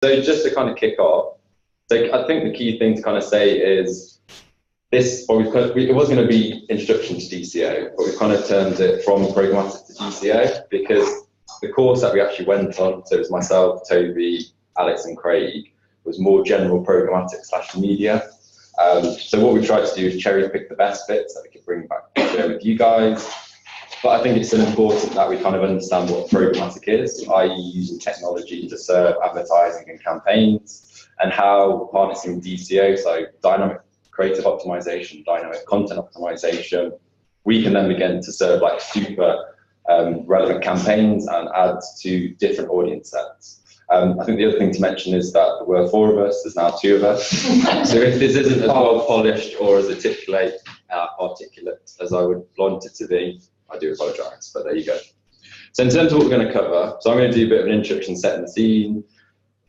So just to kind of kick off, so I think the key thing to kind of say is this, or it was going to be introduction to DCO, but we've kind of turned it from programmatic to DCO because the course that we actually went on, so it was myself, Toby, Alex and Craig, was more general programmatic / media. So what we tried to do is cherry pick the best bits that we could bring back to share with you guys. But I think it's still important that we kind of understand what programmatic is, i.e. using technology to serve advertising and campaigns, and how harnessing DCO, so dynamic creative optimization, dynamic content optimization, we can then begin to serve like super relevant campaigns and ads to different audience sets. I think the other thing to mention is that there were 4 of us, there's now 2 of us. So if this isn't as well polished or as articulate as I would want it to be, I do apologise, but there you go. So in terms of what we're going to cover, so I'm going to do a bit of an introduction, setting the scene.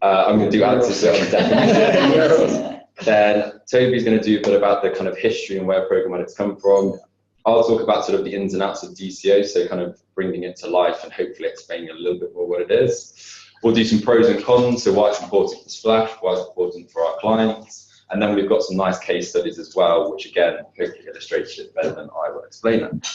I'm going to do Alex's bit on the definition. Then Toby's going to do a bit about the kind of history and where programmatic's come from. I'll talk about sort of the ins and outs of DCO, so kind of bringing it to life and hopefully explaining a little bit more what it is. We'll do some pros and cons, so why it's important for Splash, why it's important for our clients. And then we've got some nice case studies as well, which again, hopefully illustrates it better than I will explain it.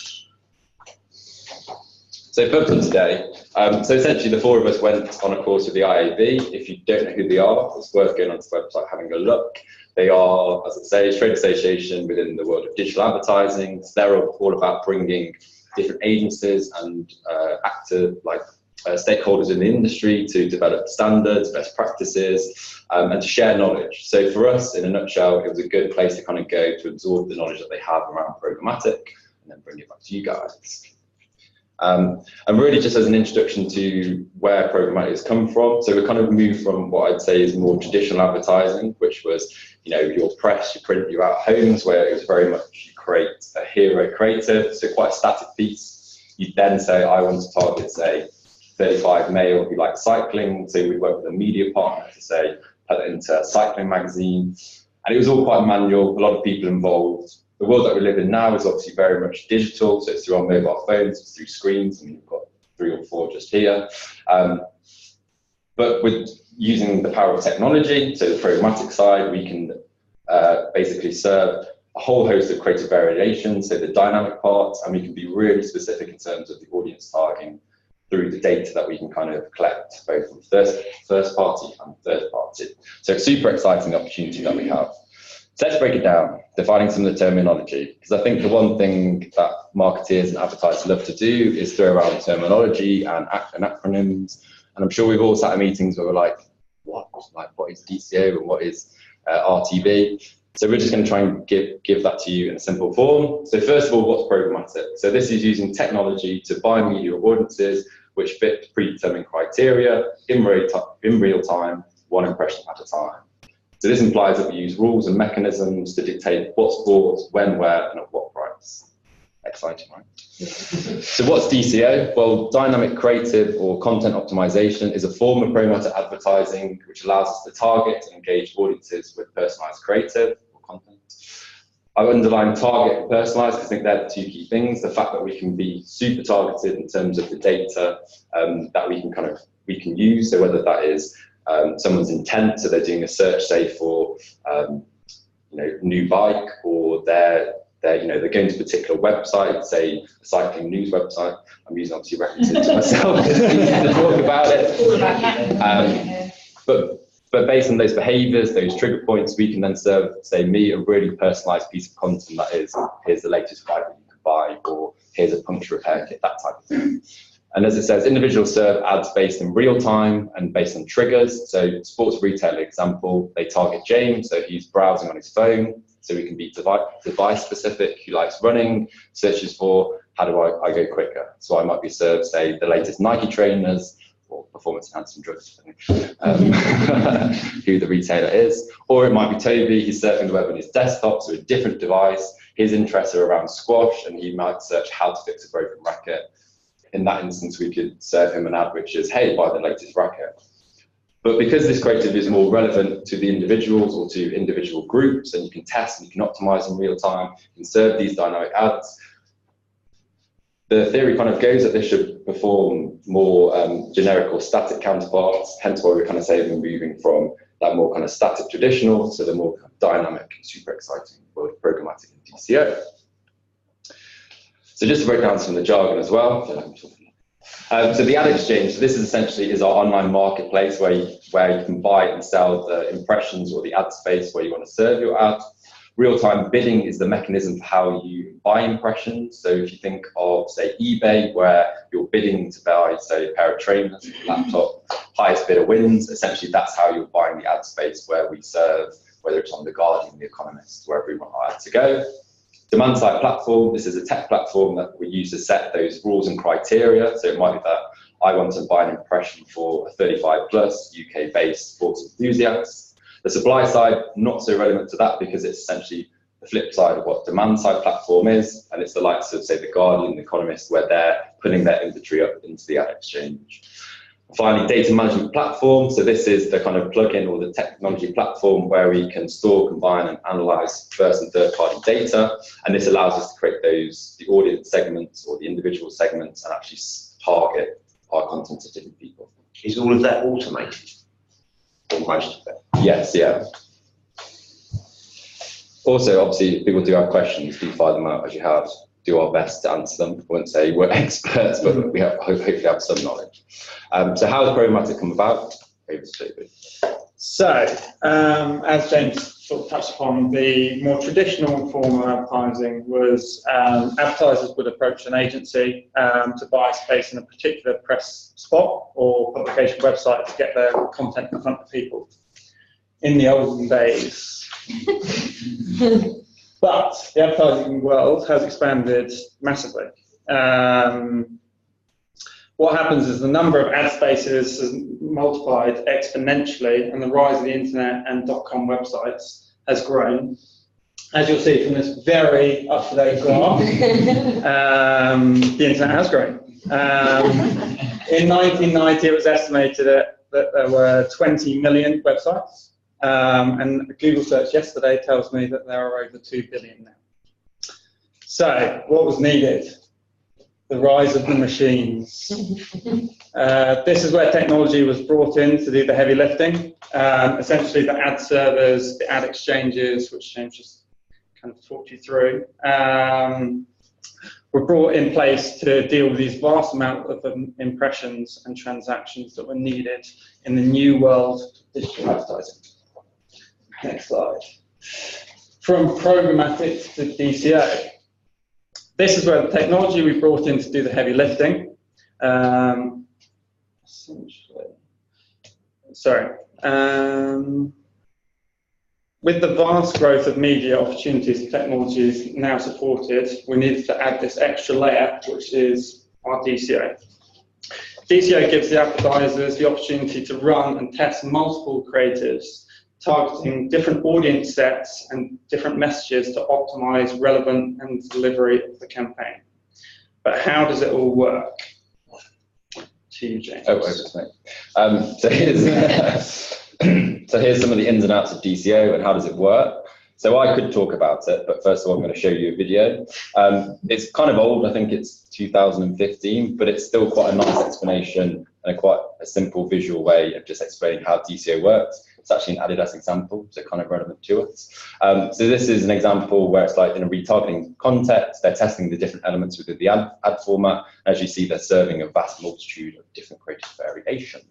So purpose of today, so essentially the 4 of us went on a course with the IAB. If you don't know who they are, it's worth going onto the website, having a look. They are, as I say, a trade association within the world of digital advertising. So they're all about bringing different agencies and stakeholders in the industry to develop standards, best practices, and to share knowledge. So for us, in a nutshell, it was a good place to kind of go to absorb the knowledge that they have around programmatic and then bring it back to you guys. And really just as an introduction to where programmatic has come from, so we kind of moved from what I'd say is more traditional advertising, which was, you know, your press, your print, your out homes, where it was very much you create a hero creative, so quite a static piece. You'd then say, I want to target, say, 35 male who like cycling, so we work with a media partner to say, put it into a cycling magazine, and it was all quite manual, a lot of people involved. The world that we live in now is obviously very much digital, so it's through our mobile phones, it's through screens. I mean, we've got 3 or 4 just here. But with using the power of technology, so the programmatic side, we can basically serve a whole host of creative variations, so the dynamic parts, and we can be really specific in terms of the audience targeting through the data that we can kind of collect, both from first party and third party. So it's a super exciting opportunity that we have. So let's break it down, defining some of the terminology, because I think the one thing that marketeers and advertisers love to do is throw around terminology and acronyms. And I'm sure we've all sat in meetings where we're like, what is DCO and what is RTB? So we're just going to try and give that to you in a simple form. So first of all, what's programmatic? So this is using technology to buy media audiences which fit predetermined criteria in real time, 1 impression at a time. So this implies that we use rules and mechanisms to dictate what's bought, when, where, and at what price. Exciting, right? So what's DCO? Well, dynamic creative or content optimization is a form of programmatic advertising which allows us to target and engage audiences with personalized creative or content. I underline target and personalized because I think they're the 2 key things. The fact that we can be super targeted in terms of the data that we can use. So whether that is someone's intent, so they're doing a search, say, for new bike, or they're going to a particular website, say a cycling news website. I'm using obviously references to myself to talk about it. But based on those behaviours, those trigger points, we can then serve, say, me a really personalised piece of content that is, here's the latest bike that you could buy, or here's a puncture repair kit, that type of thing. And as it says, individuals serve ads based in real time and based on triggers. So sports retailer example, they target James, so he's browsing on his phone. So we can be device specific, who likes running, searches for how do I go quicker. So I might be served, say, the latest Nike trainers or performance enhancing drugs, who the retailer is. Or it might be Toby, he's surfing the web on his desktop, so a different device. His interests are around squash, and he might search how to fix a broken racket. In that instance, we could serve him an ad which is, hey, buy the latest racket. But because this creative is more relevant to the individuals or to individual groups, and you can test and you can optimize in real time, you can serve these dynamic ads, The theory kind of goes that this should perform more generic or static counterparts, hence why we're kind of saying we're moving from that more kind of static traditional to the more kind of dynamic and super exciting world of programmatic and DCO. So just to break down some of the jargon as well. So the ad exchange, so this is essentially our online marketplace where you can buy and sell the impressions or the ad space where you want to serve your ad. Real-time bidding is the mechanism for how you buy impressions. So if you think of, say, eBay, where you're bidding to buy, say, a pair of trainers, a laptop, highest bidder wins. Essentially, that's how you're buying the ad space where we serve, whether it's on The Guardian, The Economist, wherever we want our ad to go. Demand-side platform, this is a tech platform that we use to set those rules and criteria. So it might be that I want to buy an impression for a 35-plus UK-based sports enthusiast. The supply side, not so relevant to that because it's essentially the flip side of what demand-side platform is, and it's the likes of, say, The Guardian, The Economist, where they're putting their inventory up into the ad exchange. Finally, data management platform. So this is the kind of plugin or the technology platform where we can store, combine, and analyze first and third-party data, and this allows us to create the audience segments or the individual segments and actually target our content to different people. Is all of that automated? Or most of it? Yes, yeah. Also, obviously, if people do have questions, do fire them out as you have. Do our best to answer them. I wouldn't say we're experts, but we hopefully have some knowledge. So how has programmatic come about? Over to JB. So, as James sort of touched upon, the more traditional form of advertising was advertisers would approach an agency to buy space in a particular press spot or publication website to get their content in front of people. In the olden days. But the advertising world has expanded massively. What happens is the number of ad spaces has multiplied exponentially, and the rise of the internet and .com websites has grown. As you'll see from this very up-to-date graph, the internet has grown. In 1990, it was estimated that there were 20 million websites. And a Google search yesterday tells me that there are over 2 billion now. So, what was needed? The rise of the machines. This is where technology was brought in to do the heavy lifting. Essentially, the ad servers, the ad exchanges, which James just kind of talked you through, were brought in place to deal with these vast amount of impressions and transactions that were needed in the new world of digital advertising. Next slide. From programmatic to DCO. This is where the technology we brought in to do the heavy lifting. With the vast growth of media opportunities and technologies now supported, we needed to add this extra layer, which is our DCO. DCO gives the advertisers the opportunity to run and test multiple creatives, targeting different audience sets and different messages to optimize relevant and delivery of the campaign. But how does it all work? To you, James. Oh, so here's some of the ins and outs of DCO and how does it work. So I could talk about it, but first of all, I'm going to show you a video. It's kind of old, I think it's 2015, but it's still quite a nice explanation and quite a simple visual way of just explaining how DCO works. It's actually an Adidas example, so kind of relevant to us. So this is an example where it's like in a retargeting context, they're testing the different elements within the ad format. As you see, they're serving a vast multitude of different creative variations.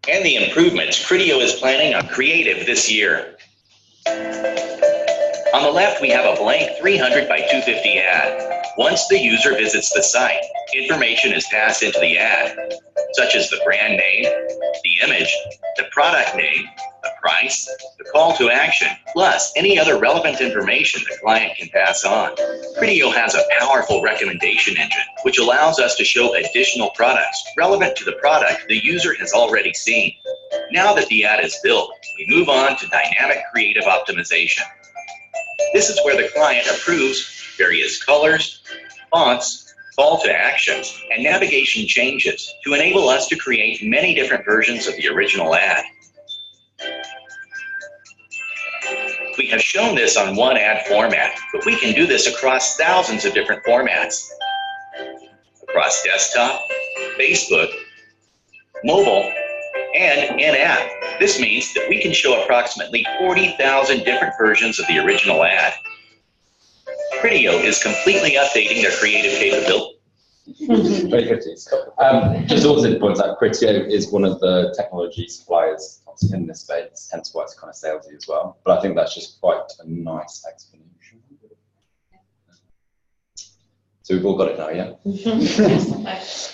And the improvements Criteo is planning on creative this year. On the left, we have a blank 300 by 250 ad. Once the user visits the site, information is passed into the ad, such as the brand name, the image, the product name, the price, the call to action, plus any other relevant information the client can pass on. Criteo has a powerful recommendation engine, which allows us to show additional products relevant to the product the user has already seen. Now that the ad is built, we move on to dynamic creative optimization. This is where the client approves various colors, fonts, call to actions, and navigation changes to enable us to create many different versions of the original ad. we have shown this on one ad format, but we can do this across thousands of different formats. Across desktop, Facebook, mobile, and in-app. This means that we can show approximately 40,000 different versions of the original ad. Criteo is completely updating their creative capability. Very good. Just also to point out, Criteo is one of the technology suppliers in this space, hence why it's kind of salesy as well. But I think that's just quite a nice explanation. So we've all got it now, yeah?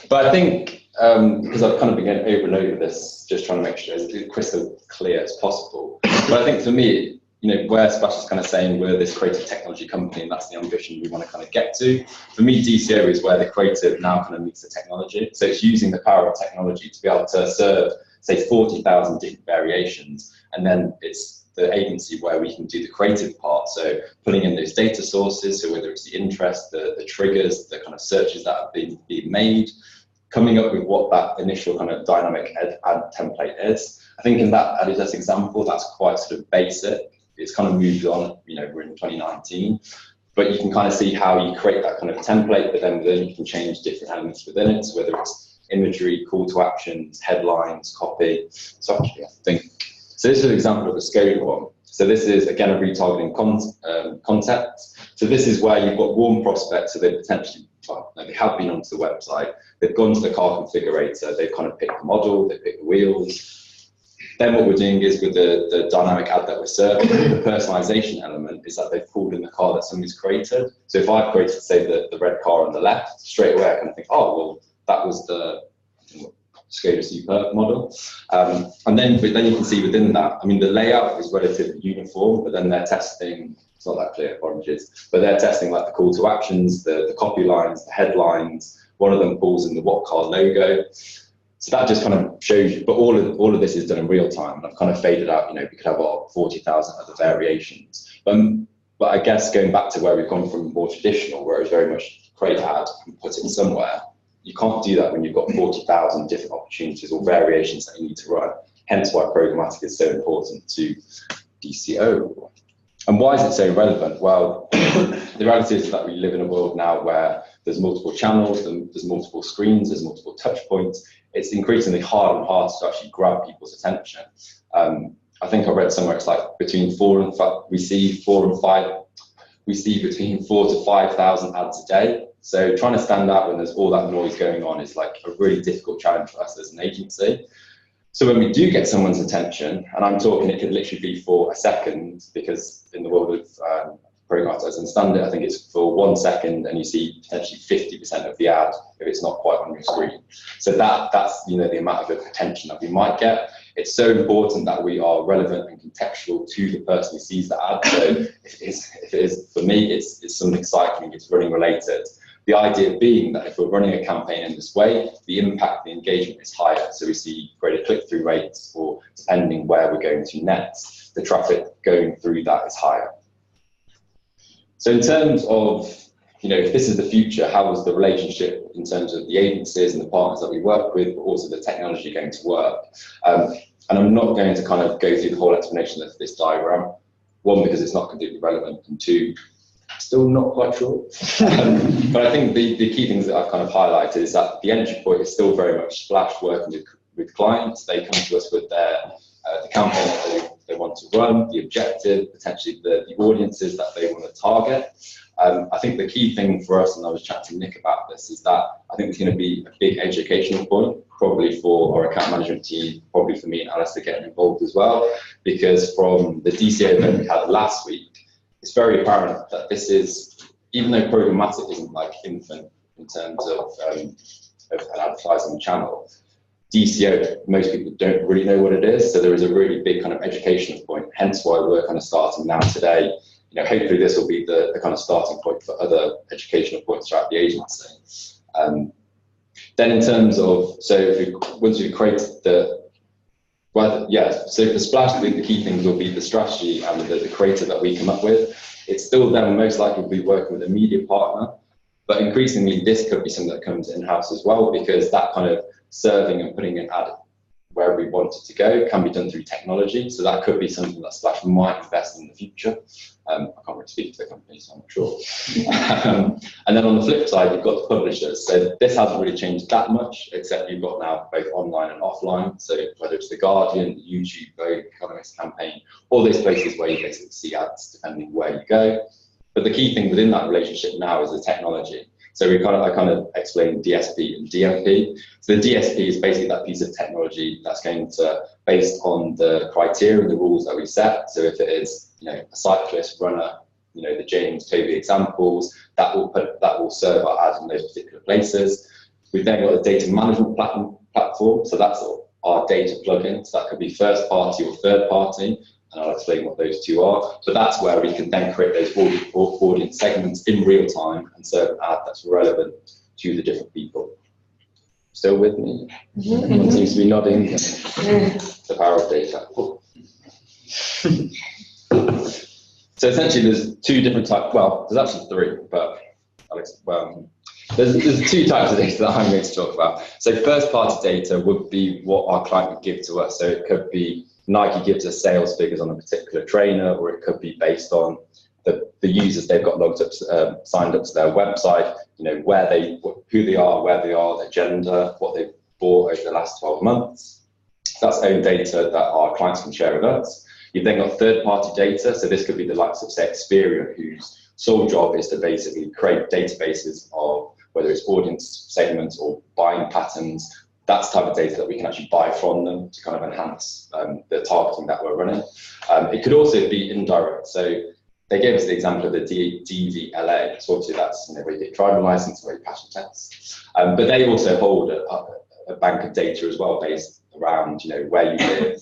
But I think, because I've kind of been getting overloaded with this, just trying to make sure it's as crystal clear as possible. But I think for me, you know, where Splash is kind of saying we're this creative technology company and that's the ambition we want to kind of get to. For me, DCO is where the creative now kind of meets the technology. So it's using the power of technology to be able to serve, say, 40,000 different variations. And then it's the agency where we can do the creative part. So putting in those data sources, so whether it's the interest, the triggers, the kind of searches that have been made, coming up with what that initial kind of dynamic ad template is. I think in that Adidas example, that's quite sort of basic. It's kind of moved on, you know, we're in 2019, but you can kind of see how you create that kind of template, but then within you can change different elements within it, so whether it's imagery, call to actions, headlines, copy. So actually, I think, so this is an example of a Skoda one. So this is, again, a retargeting concept. So this is where you've got warm prospects, so they potentially, well, they have been onto the website, they've gone to the car configurator, they've kind of picked the model, they've picked the wheels. Then what we're doing is with the dynamic ad that we're serving, the personalization element is that they've pulled in the car that somebody's created. So if I've created, say, the red car on the left, straight away I kind of think, oh, well, that was the Skoda Superb model. And then you can see within that, I mean, the layout is relatively uniform, but then they're testing, it's not that clear, apologies, but they're testing like the call to actions, the copy lines, the headlines. One of them pulls in the what car logo. So that just kind of shows you, but all of this is done in real time. And I've kind of faded out, you know, we could have our 40,000 other variations. But I guess going back to where we've gone from more traditional, where it's very much create ad and put it somewhere, you can't do that when you've got 40,000 different opportunities or variations that you need to run. Hence why programmatic is so important to DCO. And why is it so relevant? Well, the reality is that we live in a world now where there's multiple channels, there's multiple screens, there's multiple touch points. It's increasingly harder and harder to actually grab people's attention. I think I read somewhere it's like between 4 and 5, we see between 4,000 to 5,000 ads a day. So trying to stand out when there's all that noise going on is like a really difficult challenge for us as an agency. So when we do get someone's attention, and I'm talking it could literally be for a second, because in the world of Programmatic as I understand it, I think it's for 1 second and you see potentially 50% of the ad if it's not quite on your screen. So that's, you know, the amount of attention that we might get. It's so important that we are relevant and contextual to the person who sees the ad. So if it is for me, it's something exciting, it's running related. The idea being that if we're running a campaign in this way, the impact, the engagement is higher. So we see greater click-through rates, or depending where we're going to next, the traffic going through that is higher. So in terms of, you know, if this is the future, how is the relationship in terms of the agencies and the partners that we work with, but also the technology going to work? And I'm not going to kind of go through the whole explanation of this diagram. One, because it's not completely relevant, and two, still not quite sure. But I think the key things that I've kind of highlighted is that the entry point is still very much Splash working with clients. They come to us with their the campaign that they want to run, the objective, potentially the audiences that they want to target. I think the key thing for us, and I was chatting to Nick about this, is that I think it's going to be a big educational point, probably for our account management team, probably for me and Alistair getting involved as well, because from the DCO event we had last week, it's very apparent that this is, even though programmatic isn't like infant in terms of an advertising channel, DCO, most people don't really know what it is, so there is a really big kind of educational point, hence why we're kind of starting now today. You know, hopefully this will be the kind of starting point for other educational points throughout the agency. Then in terms of, so once we create so for Splash, the key things will be the strategy and the creative that we come up with. It's still then most likely we'll be working with a media partner, but increasingly this could be something that comes in-house as well, because that kind of serving and putting an ad where we want it to go can be done through technology. So that could be something that Splash might invest in the future. I can't really speak for the company, so I'm not sure. And then on the flip side, you've got the publishers. So this hasn't really changed that much, except you've got now both online and offline. So whether it's The Guardian, YouTube, Vogue, Economist Campaign, all those places where you basically see ads depending where you go. But the key thing within that relationship now is the technology. So I kind of explained DSP and DMP. So the DSP is basically that piece of technology that's going to, based on the criteria and the rules that we set. So if it is, a cyclist, runner, the James Toby examples, that will serve our ads in those particular places. We've then got a data management platform. So that's our data plugin. So that could be first party or third party. And I'll explain what those two are. But that's where we can then create those audience segments in real time and serve an ad that's relevant to the different people. Still with me? Everyone seems to be nodding. The power of data. So essentially there's two different types, well, there's actually three, but there's two types of data that I'm going to talk about. So first party data would be what our client would give to us. So it could be Nike gives us sales figures on a particular trainer, or it could be based on the users they've got logged up, signed up to their website, who they are, where they are, their gender, what they've bought over the last 12 months. So that's own data that our clients can share with us. You've then got third-party data. So this could be the likes of, say, Experian, whose sole job is to basically create databases of whether it's audience segments or buying patterns. That's the type of data that we can actually buy from them to kind of enhance the targeting that we're running. It could also be indirect. So they gave us the example of the DVLA. So obviously that's where you get driving license, where you pass your tests. But they also hold a bank of data as well, based around where you live.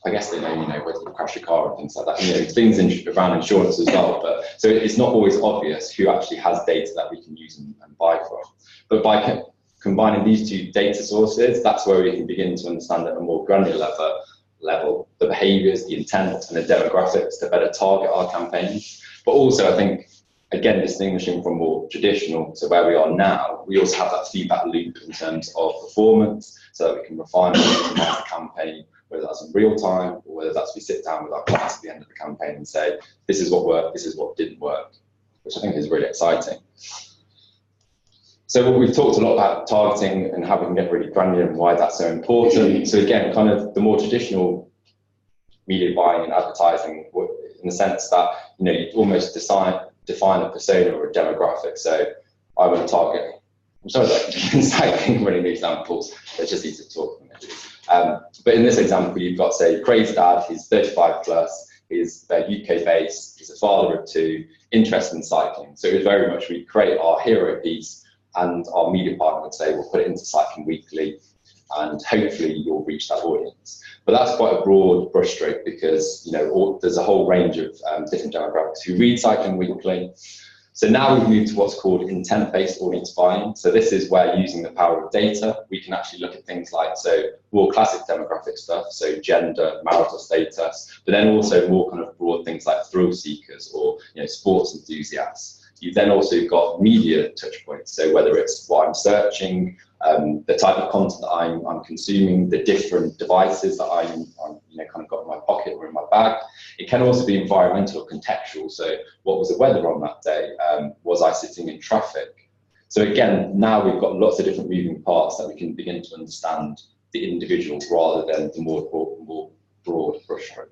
I guess they know whether you crash your car and things like that. Things around insurance as well. But so it's not always obvious who actually has data that we can use and buy from. But by combining these two data sources, that's where we can begin to understand at a more granular level the behaviours, the intent, and the demographics to better target our campaigns. But also, I think, again, distinguishing from more traditional to where we are now, we also have that feedback loop in terms of performance, so that we can refine and optimise the campaign, whether that's in real time or whether that's we sit down with our clients at the end of the campaign and say, this is what worked, this is what didn't work, which I think is really exciting. So we've talked a lot about targeting and how we can get really granular and why that's so important. So again, kind of the more traditional media buying and advertising, in the sense that you almost define a persona or a demographic. So I want to target. I'm sorry that I think of many examples. It's just easy to talk. But in this example, you've got, say, crazy dad. He's 35 plus. He's UK based. He's a father of two. Interested in cycling. So it was very much we create our hero piece. And our media partner would say, we'll put it into Cycling Weekly, and hopefully you'll reach that audience. But that's quite a broad brushstroke because there's a whole range of different demographics who read Cycling Weekly. So now we've moved to what's called intent-based audience buying. So this is where, using the power of data, we can actually look at things like more classic demographic stuff, so gender, marital status, but then also more kind of broad things like thrill seekers or sports enthusiasts. You've then also got media touch points, so whether it's what I'm searching, the type of content that I'm consuming, the different devices that I'm kind of got in my pocket or in my bag. It can also be environmental or contextual, so what was the weather on that day? Was I sitting in traffic? So again, now we've got lots of different moving parts that we can begin to understand the individual rather than the more broad brushstroke.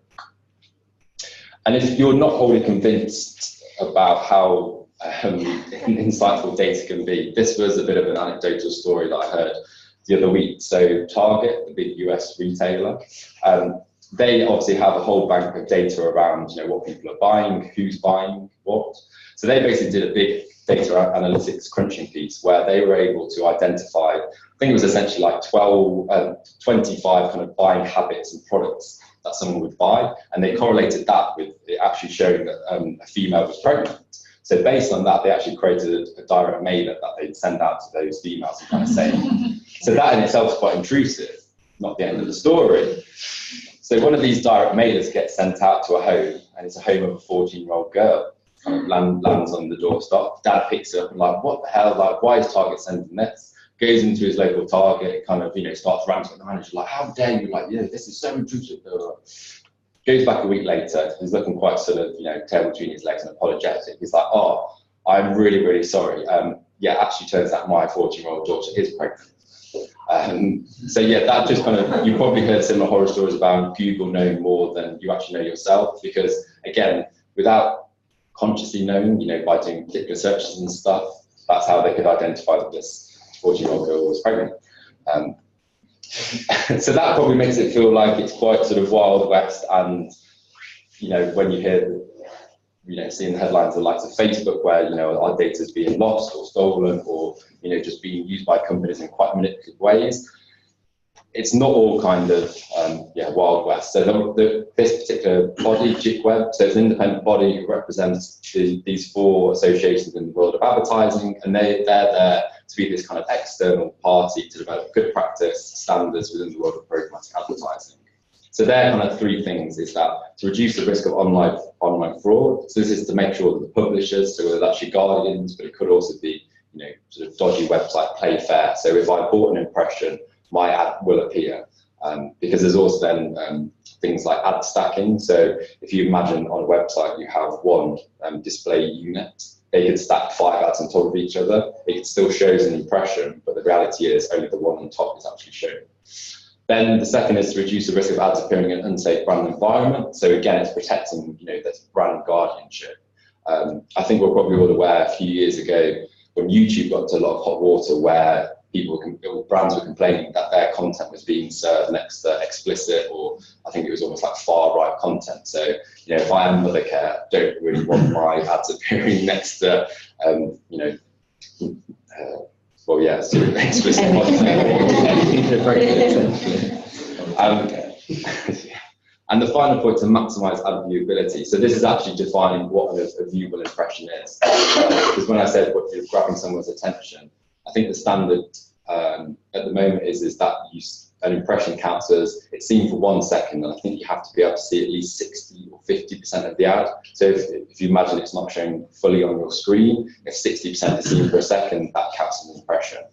And if you're not wholly convinced about how insightful data can be, this was a bit of an anecdotal story that I heard the other week. So Target, the big US retailer, they obviously have a whole bank of data around what people are buying, who's buying what. So they basically did a big data analytics crunching piece where they were able to identify, I think it was essentially like 25 kind of buying habits and products that someone would buy, and they correlated that with it actually showing that a female was pregnant. So based on that, they actually created a direct mailer that they'd send out to those females and kind of say, so that in itself is quite intrusive, not the end of the story. So one of these direct mailers gets sent out to a home, and it's a home of a 14-year-old girl, kind of lands on the doorstep. Dad picks it up and like, what the hell, like, why is Target sending this? goes into his local target, kind of, starts ranting at the manager, like, how dare you, like, this is so intrusive. Goes back a week later, he's looking quite sort of, tail between his legs and apologetic. He's like, oh, I'm really, really sorry. Actually turns out my 14-year-old daughter is pregnant. So yeah, that just kind of, you probably heard similar horror stories about Google knowing more than you actually know yourself, because again, without consciously knowing, by doing particular searches and stuff, that's how they could identify that this 14-year-old girl was pregnant. So that probably makes it feel like it's quite sort of Wild West, and when you hear, seeing the headlines of the likes of Facebook, where our data is being lost or stolen, or just being used by companies in quite manipulative ways, it's not all kind of Wild West. So this particular body, JICWeb, so it's an independent body who represents these 4 associations in the world of advertising, and they're there to be this kind of external party to develop good practice standards within the world of programmatic advertising. So there are kind of 3 things: is that to reduce the risk of online fraud. So this is to make sure that the publishers, so whether that's your Guardians, but it could also be sort of dodgy website play fair. So if I bought an impression, my ad will appear, because there's also then things like ad stacking. So if you imagine on a website you have one display unit, they could stack 5 ads on top of each other. It still shows an impression, but the reality is only the one on top is actually shown. Then the second is to reduce the risk of ads appearing in an unsafe brand environment. So again, it's protecting this brand guardianship. I think we're probably all aware a few years ago when YouTube got into a lot of hot water, where brands were complaining that their content was being served next to explicit, or I think it was almost like far right content. So if I am Mothercare, don't really want my ads appearing next to sort of explicit content. And the final point, to maximise ad viewability. So this is actually defining what a viewable impression is. Because when I said what you're grabbing someone's attention, I think the standard at the moment is that an impression counts as it's seen for 1 second, and I think you have to be able to see at least 60 or 50% of the ad. So if you imagine it's not showing fully on your screen, if 60% is seen for a second, that counts as an impression.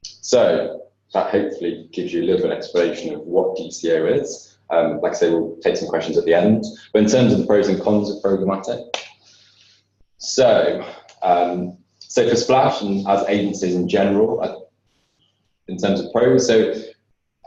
So that hopefully gives you a little bit of explanation of what DCO is. Like I say, we'll take some questions at the end. But in terms of the pros and cons of programmatic, so for Splash and as agencies in general, in terms of pros, so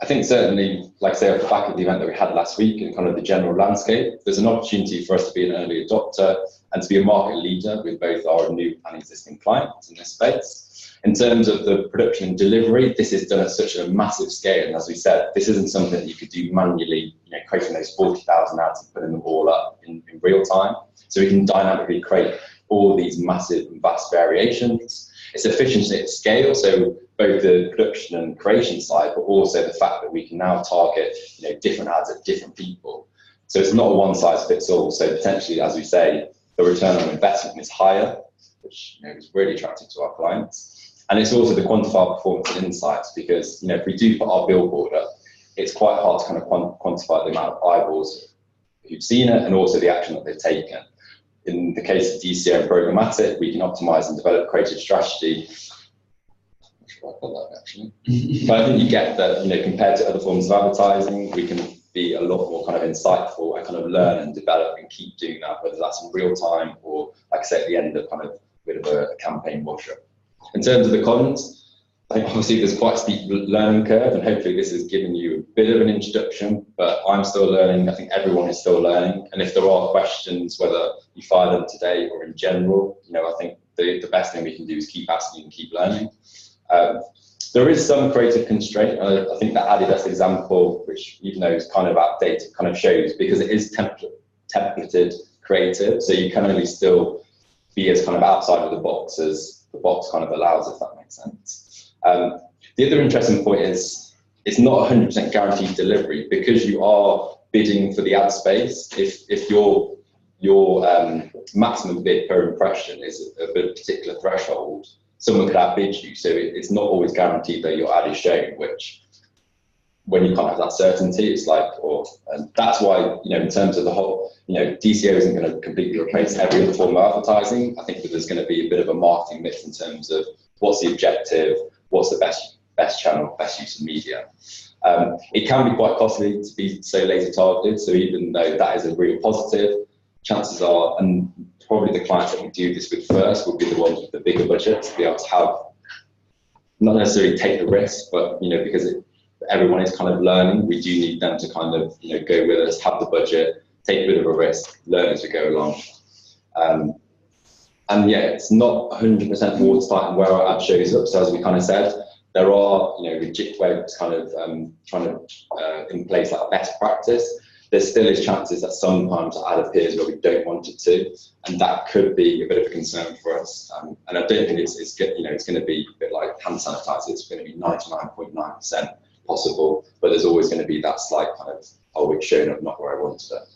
I think certainly, like I say, off the back of the event that we had last week and kind of the general landscape, there's an opportunity for us to be an early adopter and to be a market leader with both our new and existing clients in this space. In terms of the production and delivery, this is done at such a massive scale, and as we said, this isn't something that you could do manually, creating those 40,000 ads and putting them all up in real time. So we can dynamically create all these massive and vast variations. It's efficiency at scale, so both the production and creation side, but also the fact that we can now target different ads at different people. So it's not a one size fits all. So potentially, as we say, the return on investment is higher, which is really attractive to our clients. And it's also the quantified performance and insights, because if we do put our billboard up, it's quite hard to kind of quantify the amount of eyeballs who've seen it and also the action that they've taken. In the case of DCO and Programmatic, we can optimize and develop creative strategy. I'm not sure I got that actually. But I think you get that, compared to other forms of advertising, we can be a lot more kind of insightful and kind of learn and develop and keep doing that, whether that's in real time or, like I say, at the end of kind of a bit of a campaign wash-up. In terms of the cons, I think obviously there's quite a steep learning curve, and hopefully this has given you a bit of an introduction, but I'm still learning. I think everyone is still learning. And if there are questions, whether you fire them today or in general, I think the best thing we can do is keep asking and keep learning. There is some creative constraint. I think that Adidas example, which even though is kind of outdated, kind of shows, because it is templated creative, so you can only still be as kind of outside of the box as the box kind of allows, if that makes sense. The other interesting point is it's not 100% guaranteed delivery, because you are bidding for the ad space. If your maximum bid per impression is a particular threshold, someone could outbid you, so it's not always guaranteed that your ad is shown, which when you can't have that certainty, it's like, and that's why, in terms of the whole, DCO isn't going to completely replace every other form of advertising. I think that there's going to be a bit of a marketing mix in terms of what's the objective, what's the best channel, best use of media. It can be quite costly to be so laser targeted. So even though that is a real positive, chances are, and probably the clients that we do this with first will be the ones with the bigger budget to be able to have, not necessarily take the risk, but because everyone is kind of learning, we do need them to kind of go with us, have the budget, take a bit of a risk, learn as we go along. And yeah, it's not 100% watertight and where our ad shows up. So as we kind of said, there are legit ways kind of trying to in place like a best practice. There still is chances that sometimes ad appears where we don't want it to, and that could be a bit of a concern for us. And I don't think it's going to be a bit like hand sanitizer. It's going to be 99.9% possible, but there's always going to be that slight kind of, oh, it's showing up not where I wanted it.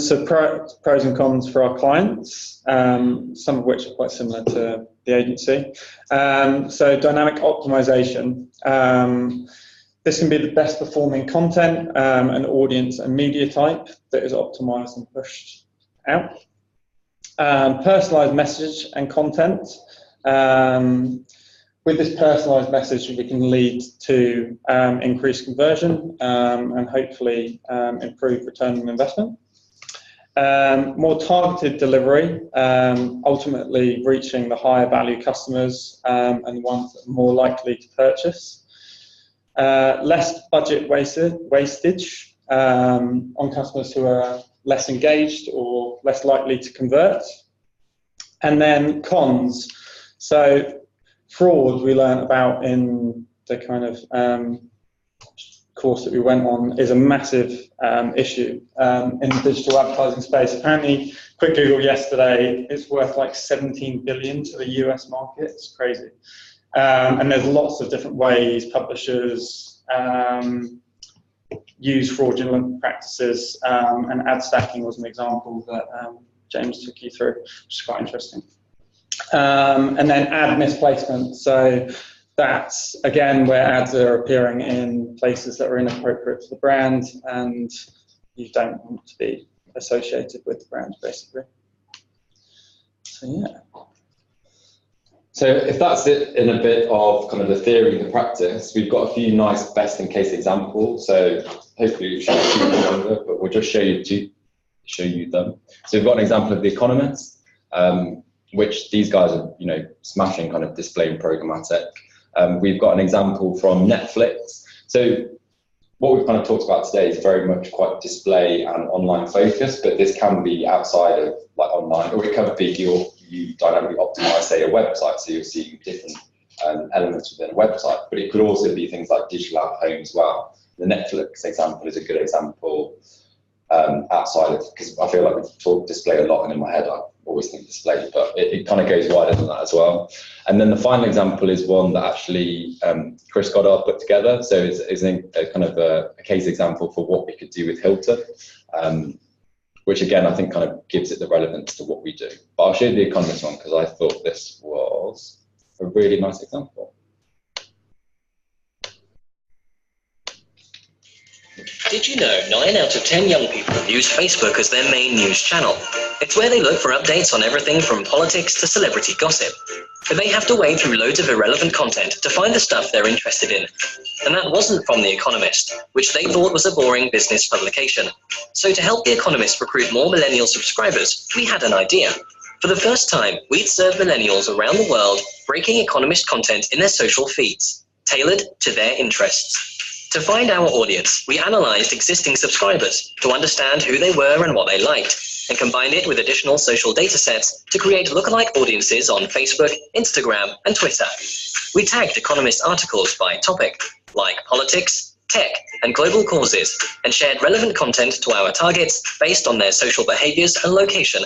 So pros and cons for our clients, some of which are quite similar to the agency. So dynamic optimization. This can be the best performing content, an audience and media type that is optimized and pushed out. Personalized message and content. With this personalized message, we can lead to increased conversion and hopefully improve return on investment. More targeted delivery, ultimately reaching the higher value customers and the ones that are more likely to purchase. Less budget wastage on customers who are less engaged or less likely to convert. And then cons. So fraud we learned about in the kind of course that we went on is a massive issue in the digital advertising space. Apparently, quick Google yesterday, it's worth like 17 billion to the US market. It's crazy. And there's lots of different ways publishers use fraudulent practices, and ad stacking was an example that James took you through, which is quite interesting. And then ad misplacement. So that's, again, where ads are appearing in places that are inappropriate for the brand, and you don't want to be associated with the brand, basically. So, yeah. So if that's it in a bit of kind of the theory and the practice, we've got a few nice best in case examples. So hopefully it shouldn't be too longer, but we'll just show you them. So we've got an example of The Economist, which these guys are, smashing kind of displaying programmatic. We've got an example from Netflix. So what we've kind of talked about today is very much quite display and online focused, but this can be outside of like online, or it can be you dynamically optimize, say, a website, so you're seeing different elements within a website, but it could also be things like digital out of home as well. The Netflix example is a good example outside of, because I feel like we've talked display a lot, and in my head I always think display, but it kind of goes wider than that as well. And then the final example is one that actually Chris Goddard put together. So it's a kind of a case example for what we could do with Hilton, which again I think kind of gives it the relevance to what we do. But I'll show you The Economist one because I thought this was a really nice example. Did you know 9 out of 10 young people use Facebook as their main news channel? It's where they look for updates on everything from politics to celebrity gossip. But they have to wade through loads of irrelevant content to find the stuff they're interested in. And that wasn't from The Economist, which they thought was a boring business publication. So to help The Economist recruit more millennial subscribers, we had an idea. For the first time, we'd serve millennials around the world breaking Economist content in their social feeds, tailored to their interests. To find our audience, we analysed existing subscribers to understand who they were and what they liked, and combined it with additional social data sets to create lookalike audiences on Facebook, Instagram, and Twitter. We tagged Economist articles by topic, like politics, tech, and global causes, and shared relevant content to our targets based on their social behaviours and location.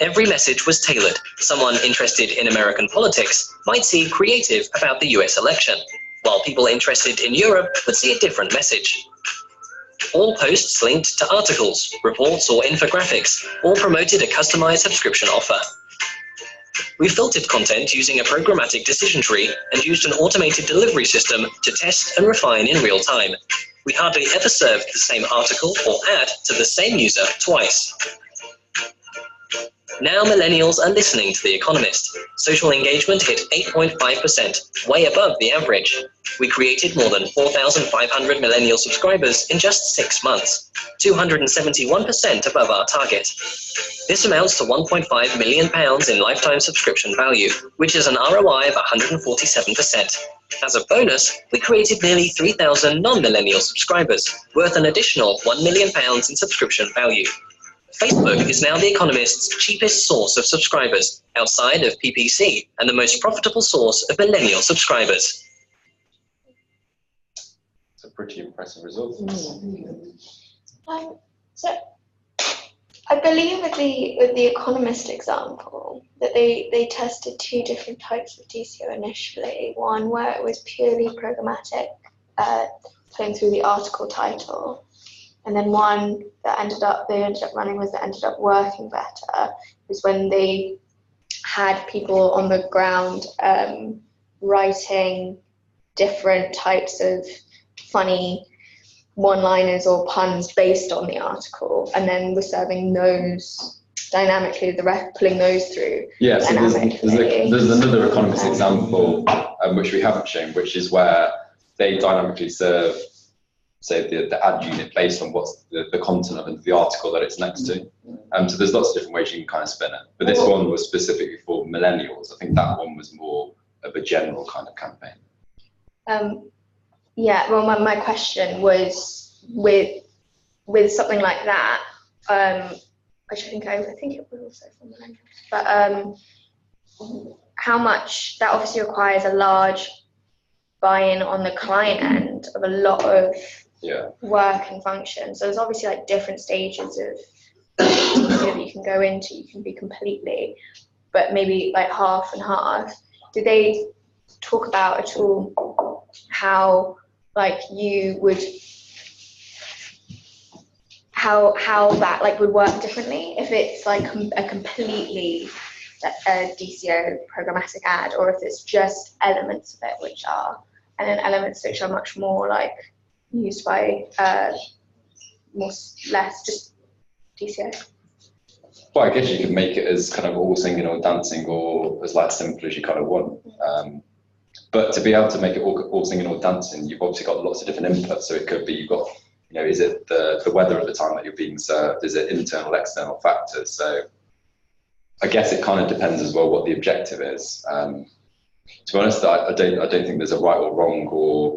Every message was tailored. Someone interested in American politics might see creative about the US election, while people interested in Europe would see a different message. All posts linked to articles, reports, or infographics, all promoted a customized subscription offer. We filtered content using a programmatic decision tree and used an automated delivery system to test and refine in real time. We hardly ever served the same article or ad to the same user twice. Now millennials are listening to The Economist. Social engagement hit 8.5%, way above the average. We created more than 4,500 millennial subscribers in just 6 months, 271% above our target. This amounts to £1.5 million in lifetime subscription value, which is an ROI of 147%. As a bonus, we created nearly 3,000 non-millennial subscribers, worth an additional £1 million in subscription value. Facebook is now The Economist's cheapest source of subscribers, outside of PPC, and the most profitable source of millennial subscribers. It's a pretty impressive result. So I believe with the Economist example that they tested 2 different types of DCO initially. One where it was purely programmatic, playing through the article title. And then one that they ended up running was that ended up working better, was when they had people on the ground writing different types of funny one-liners or puns based on the article, and then we're serving those dynamically, pulling those through. Yeah, so there's another Economist example which we haven't shown, which is where they dynamically serve, say, the ad unit based on what's the content of the article that it's next to. So there's lots of different ways you can kind of spin it. But this one was specifically for millennials. I think that one was more of a general kind of campaign. Yeah, well, my question was with something like that, which I think it was also for millennials, but how much that obviously requires a large buy-in on the client end of a lot of work and function. So there's obviously like different stages of that you can go into. You can be completely, but maybe like half and half. Did they talk about at all how like you would, how that like would work differently if it's like a completely DCO programmatic ad, or if it's just elements of it which are, and then elements which are much more like used by less just DCO? Well, I guess you could make it as kind of all singing or dancing, or as like simple as you kind of want. But to be able to make it all singing or dancing, you've obviously got lots of different inputs. So it could be, you've got, you know, is it the weather at the time that you're being served? Is it internal, external factors? So I guess it kind of depends as well what the objective is. To be honest, I don't think there's a right or wrong, or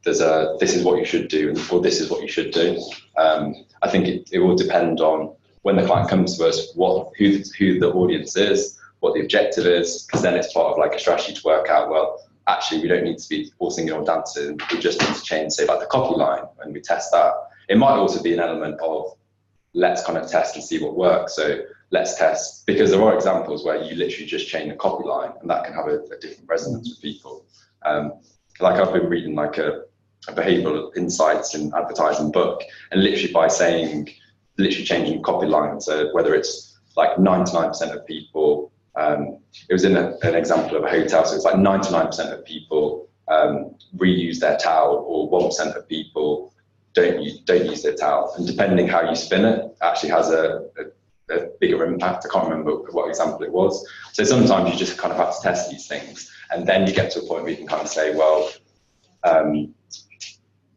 there's a this is what you should do, or this is what you should do. I think it will depend on when the client comes to us, who the audience is, what the objective is, because then it's part of like a strategy to work out, well, actually we don't need to be all singing or dancing, we just need to change, say, like the copy line when we test that. It might also be an element of let's kind of test and see what works. So let's test, because there are examples where you literally just change the copy line and that can have a different resonance with people. Like I've been reading like a behavioral insights in advertising book, and literally by saying, literally changing the copy line, so whether it's like 99% of people, it was in an example of a hotel, so it's like 99% of people reuse their towel, or 1% of people don't use their towel. And depending how you spin it, actually has a bigger impact. I can't remember what example it was. So sometimes you just kind of have to test these things, and then you get to a point where you can kind of say, well,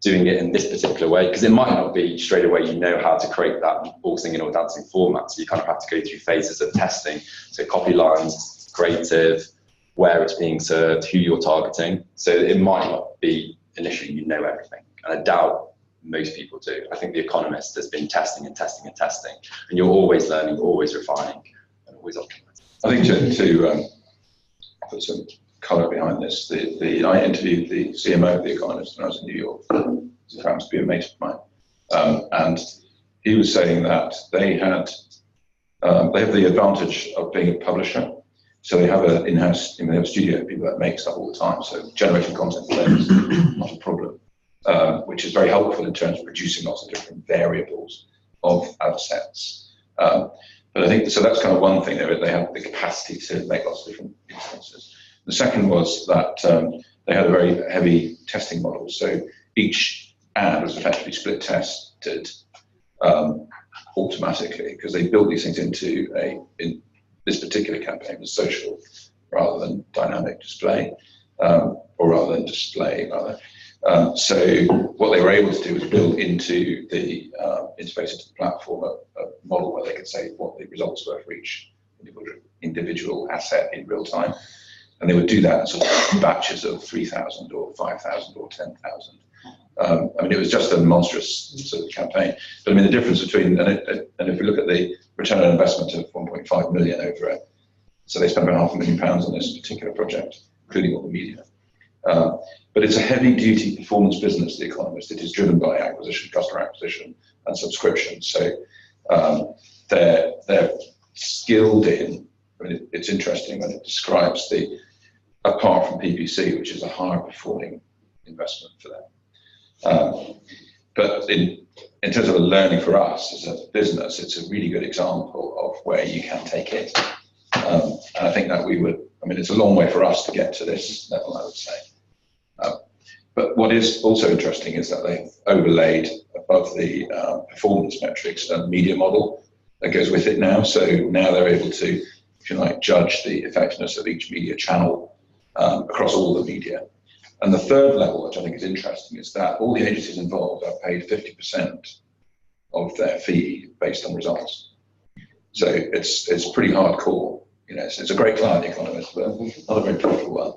doing it in this particular way, because it might not be straight away you know how to create that all singing or dancing format, so you kind of have to go through phases of testing, so copy lines, creative, where it's being served, who you're targeting. So it might not be initially you know everything, and I doubt most people do. I think The Economist has been testing and testing and testing, and you're always learning, always refining, and always optimizing. I think to put some colour behind this, I interviewed the CMO of The Economist when I was in New York. He happens to be a mate of mine, and he was saying that they have the advantage of being a publisher. So they have an in-house, they have a studio of people that make stuff all the time. So generating content for them is not a problem, which is very helpful in terms of producing lots of different variables of ad sets. But I think, so that's kind of one thing, they have the capacity to make lots of different instances. The second was that they had a very heavy testing model. So each ad was effectively split tested automatically, because they built these things into in this particular campaign was social rather than dynamic display, or rather than display, rather. So what they were able to do was build into the interface into the platform a model where they could say what the results were for each individual asset in real time. And they would do that in sort of batches of 3,000 or 5,000 or 10,000. I mean, it was just a monstrous sort of campaign. But I mean, the difference between, and if we look at the return on investment of 1.5 million over it, so they spent about £500,000 on this particular project, including all the media. But it's a heavy-duty performance business, The Economist. It is driven by acquisition, customer acquisition, and subscription. So they're skilled in. I mean, it's interesting when it describes apart from PPC, which is a higher performing investment for them. But in terms of a learning for us as a business, it's a really good example of where you can take it. And I think that it's a long way for us to get to this level, I would say. But what is also interesting is that they've overlaid above the performance metrics a media model that goes with it now. So now they're able to, if you like, judge the effectiveness of each media channel across all the media. And the third level, which I think is interesting, is that all the agencies involved are paid 50% of their fee based on results. So it's pretty hardcore. You know, it's a great client, The Economist, but not a very profitable one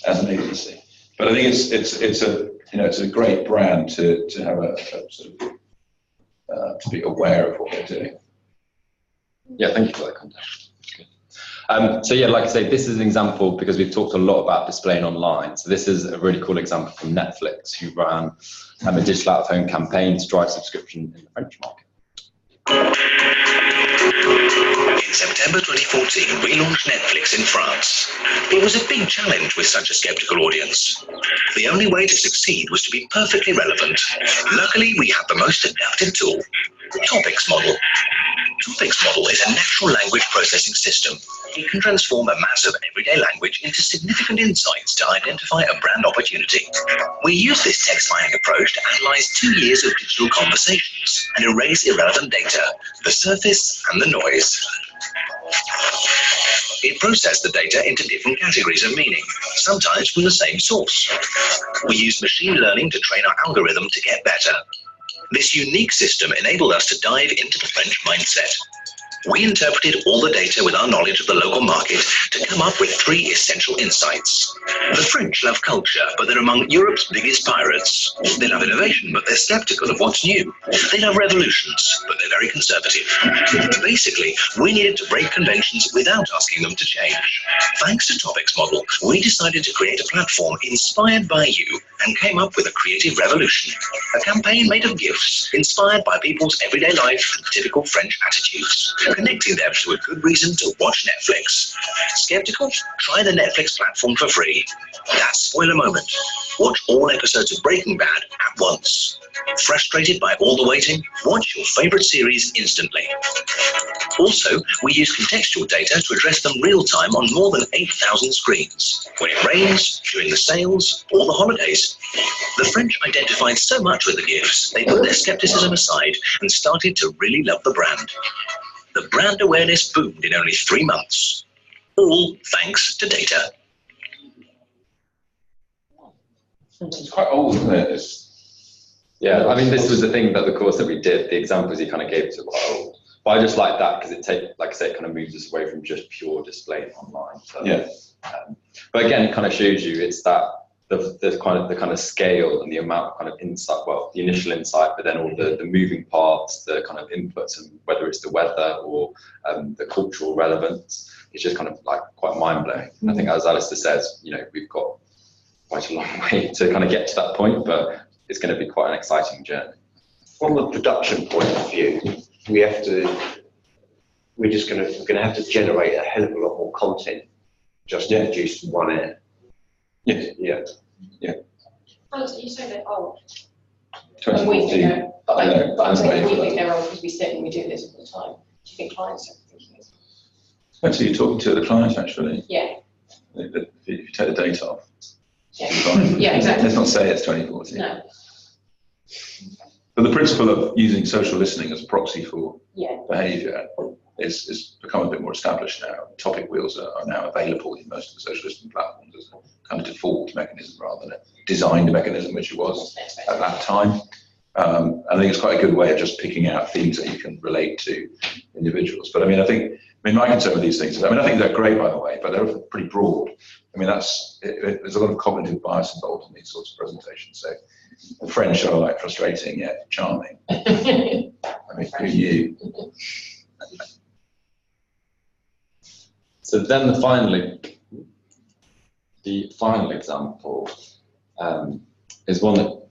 as an agency. But I think it's a great brand to have a sort of to be aware of what they're doing. Yeah, thank you for that context. So yeah, like I say, this is an example because we've talked a lot about displaying online. So this is a really cool example from Netflix, who ran a digital out-of-home campaign to drive subscription in the French market. In September 2014, we launched Netflix in France. It was a big challenge with such a skeptical audience. The only way to succeed was to be perfectly relevant. Luckily, we had the most adaptive tool, the Topics model. Topics model is a natural language processing system. It can transform a mass of everyday language into significant insights to identify a brand opportunity. We use this text mining approach to analyze 2 years of digital conversations and erase irrelevant data, the surface and the noise. It processed the data into different categories of meaning, sometimes from the same source. We used machine learning to train our algorithm to get better. This unique system enabled us to dive into the French mindset. We interpreted all the data with our knowledge of the local market to come up with 3 essential insights. The French love culture, but they're among Europe's biggest pirates. They love innovation, but they're skeptical of what's new. They love revolutions, but they're very conservative. Basically, we needed to break conventions without asking them to change. Thanks to Topics model, we decided to create a platform inspired by you and came up with a creative revolution. A campaign made of gifts, inspired by people's everyday life and typical French attitudes, connecting them to a good reason to watch Netflix. Skeptical? Try the Netflix platform for free. That's spoiler moment. Watch all episodes of Breaking Bad at once. Frustrated by all the waiting? Watch your favorite series instantly. Also, we use contextual data to address them real time on more than 8,000 screens. When it rains, during the sales, or the holidays. The French identified so much with the gifts, they put their skepticism aside and started to really love the brand. The brand awareness boomed in only 3 months. All thanks to data. It's quite old, isn't it? Yeah, I mean, this was the thing that the course that we did, the examples you kind of gave to are quite old. But I just like that because like I say, it kind of moves us away from just pure displaying online. So, yeah. But again, it kind of shows you it's that the kind of scale and the amount of kind of insight, well, the initial insight, but then all the moving parts, the kind of inputs, and whether it's the weather or the cultural relevance, it's just kind of like quite mind blowing. I think, as Alistair says, you know, we've got quite a long way to kind of get to that point, but it's going to be quite an exciting journey. From the production point of view, we're going to have to generate a hell of a lot more content just to produce one ad. Yes. Yeah. Yeah. Alistair, you say they're old. 2014. But I'm saying we think they're old because we sit and we do this all the time. Do you think clients are thinking? Depends who you're talking to, the client actually. Yeah. If you take the date off. Yeah. Yeah, exactly. Let's not say it's 2014. No. But the principle of using social listening as a proxy for Yeah. behaviour is become a bit more established now. Topic wheels are now available in most of the social listening platforms as a kind of default mechanism rather than a designed mechanism, which it was at that time. I think it's quite a good way of just picking out themes that you can relate to individuals. But I mean, my concern with these things is, I think they're great, by the way, but they're pretty broad. I mean, there's a lot of cognitive bias involved in these sorts of presentations. So the French are like frustrating yet charming. I mean, who knew? So then the final example is one that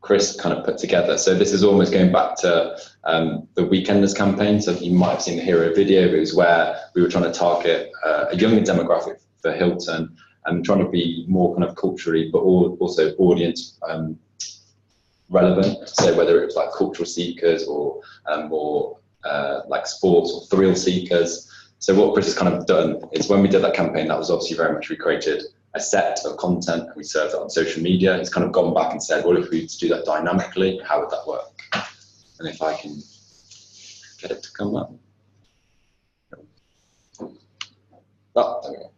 Chris kind of put together. So this is almost going back to the Weekenders campaign. So you might have seen the hero video. It was where we were trying to target a younger demographic for Hilton and trying to be more kind of culturally, but also audience relevant. So whether it was like cultural seekers or more like sports or thrill seekers. So what Chris has kind of done is when we did that campaign, that was obviously very much, we created a set of content and we served it on social media. It's kind of gone back and said, well, if we do that dynamically, how would that work? And if I can get it to come up. Oh, there we go.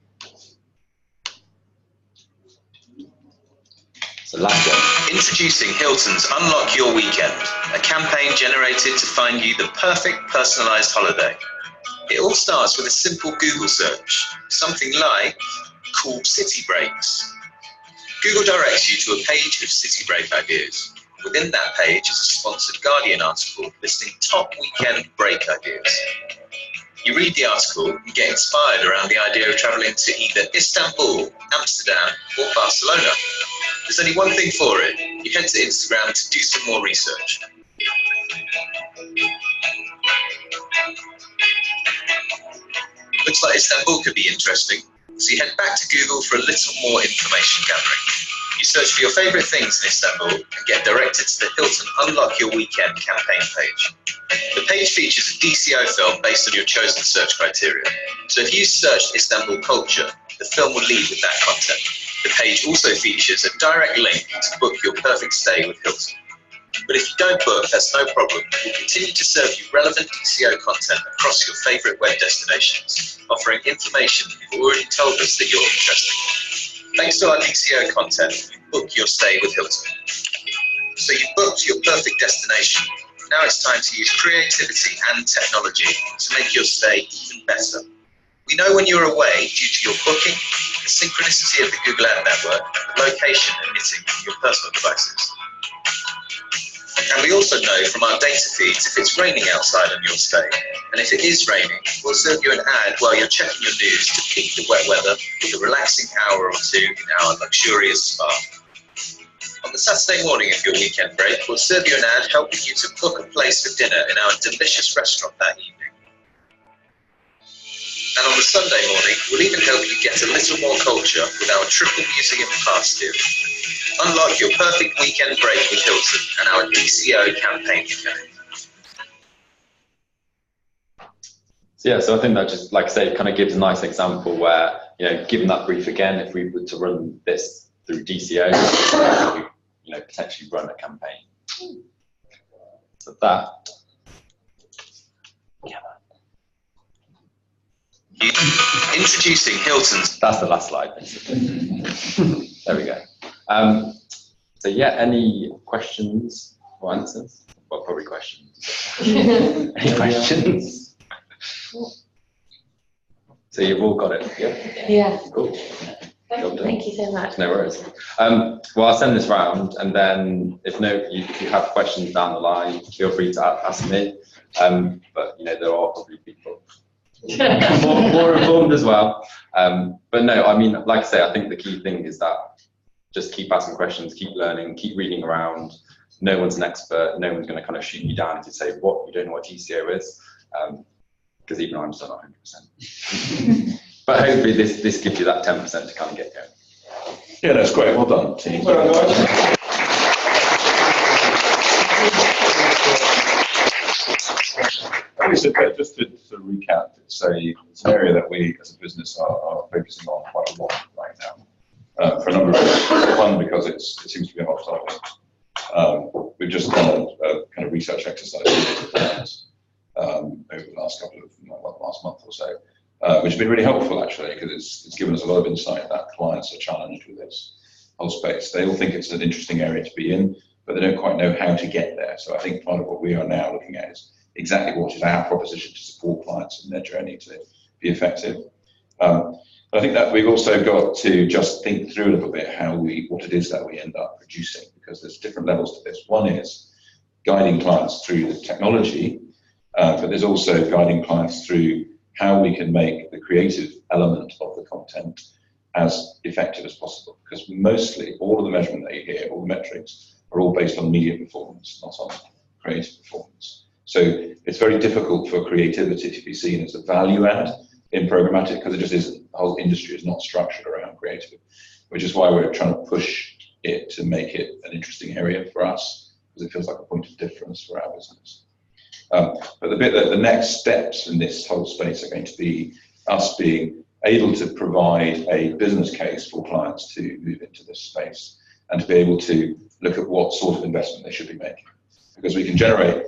So last one. Introducing Hilton's Unlock Your Weekend, a campaign generated to find you the perfect personalised holiday. It all starts with a simple Google search, something like cool city breaks. Google directs you to a page of city break ideas. Within that page is a sponsored Guardian article listing top weekend break ideas. You read the article and get inspired around the idea of travelling to either Istanbul, Amsterdam or Barcelona. There's only one thing for it. You head to Instagram to do some more research. Looks like Istanbul could be interesting, so you head back to Google for a little more information gathering. You search for your favourite things in Istanbul and get directed to the Hilton Unlock Your Weekend campaign page. The page features a DCO film based on your chosen search criteria. So if you searched Istanbul culture, the film will lead with that content. The page also features a direct link to book your perfect stay with Hilton. But if you don't book, that's no problem. We'll continue to serve you relevant DCO content across your favourite web destinations, offering information you've already told us that you're interested in. Thanks to our DCO content, you book your stay with Hilton. So you've booked your perfect destination. Now it's time to use creativity and technology to make your stay even better. We know when you're away due to your booking, the synchronicity of the Google Ad Network, and the location emitting from your personal devices. And we also know from our data feeds if it's raining outside on your stay. And if it is raining, we'll serve you an ad while you're checking your news to beat the wet weather with a relaxing hour or two in our luxurious spa. On the Saturday morning of your weekend break, we'll serve you an ad helping you to book a place for dinner in our delicious restaurant that evening. And on the Sunday morning, we'll even help you get a little more culture with our triple museum pass deal. Unlock your perfect weekend break with Hilton and our DCO campaign today. So I think that just, like I say, kind of gives a nice example where, given that brief again, if we were to run this through DCO, we, potentially run a campaign. So that. Introducing Hilton's. That's the last slide, basically. There we go. So yeah, any questions or answers? Well, probably questions. Any questions? So you've all got it, yeah? Yeah. Cool. Thank you so much. No worries. Well, I'll send this round, and then if you have questions down the line, feel free to ask me. But there are probably people more informed as well. But no, I mean, like I say, I think the key thing is that just keep asking questions, keep learning, keep reading around. No one's an expert. No one's going to kind of shoot you down if you say, what, you don't know what DCO is? Because even I'm still not 100%. But hopefully this gives you that 10% to kind of get going. Yeah, that's great. Well done, team. Well done, guys. just to recap, it's an area that we as a business are focusing on quite a lot right now for a number of reasons. One, because it seems to be a hot topic. We've just done a kind of research exercise with clients over the last last month or so, which has been really helpful actually, because it's given us a lot of insight that clients are challenged with this whole space. They all think it's an interesting area to be in, but they don't quite know how to get there. So I think part of what we are now looking at is exactly what is our proposition to support clients in their journey to be effective. I think that we've also got to just think through a little bit what it is that we end up producing, because there's different levels to this. One is guiding clients through the technology, but there's also guiding clients through how we can make the creative element of the content as effective as possible. Because mostly all of the measurement that you hear, all the metrics, are all based on media performance, not on creative performance. So it's very difficult for creativity to be seen as a value add in programmatic, because it just isn't. The whole industry is not structured around creative, which is why we're trying to push it to make it an interesting area for us, because it feels like a point of difference for our business. But the next steps in this whole space are going to be us being able to provide a business case for clients to move into this space and to be able to look at what sort of investment they should be making. Because we can generate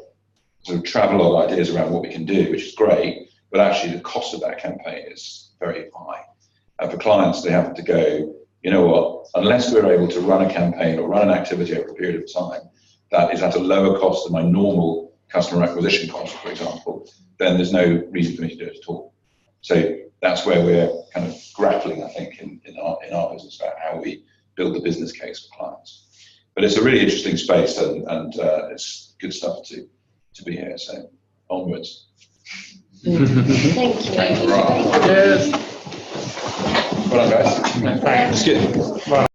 sort of travelogue ideas around what we can do, which is great, but actually the cost of that campaign is very high. And for clients, they have to go, you know what, unless we're able to run a campaign or run an activity over a period of time that is at a lower cost than my normal customer acquisition cost, for example, then there's no reason for me to do it at all. So that's where we're kind of grappling, I think, in our business about how we build the business case for clients. But it's a really interesting space, and it's good stuff to be here. So onwards. Thank you. Cheers. Well done, guys. Thanks. It's good. Well,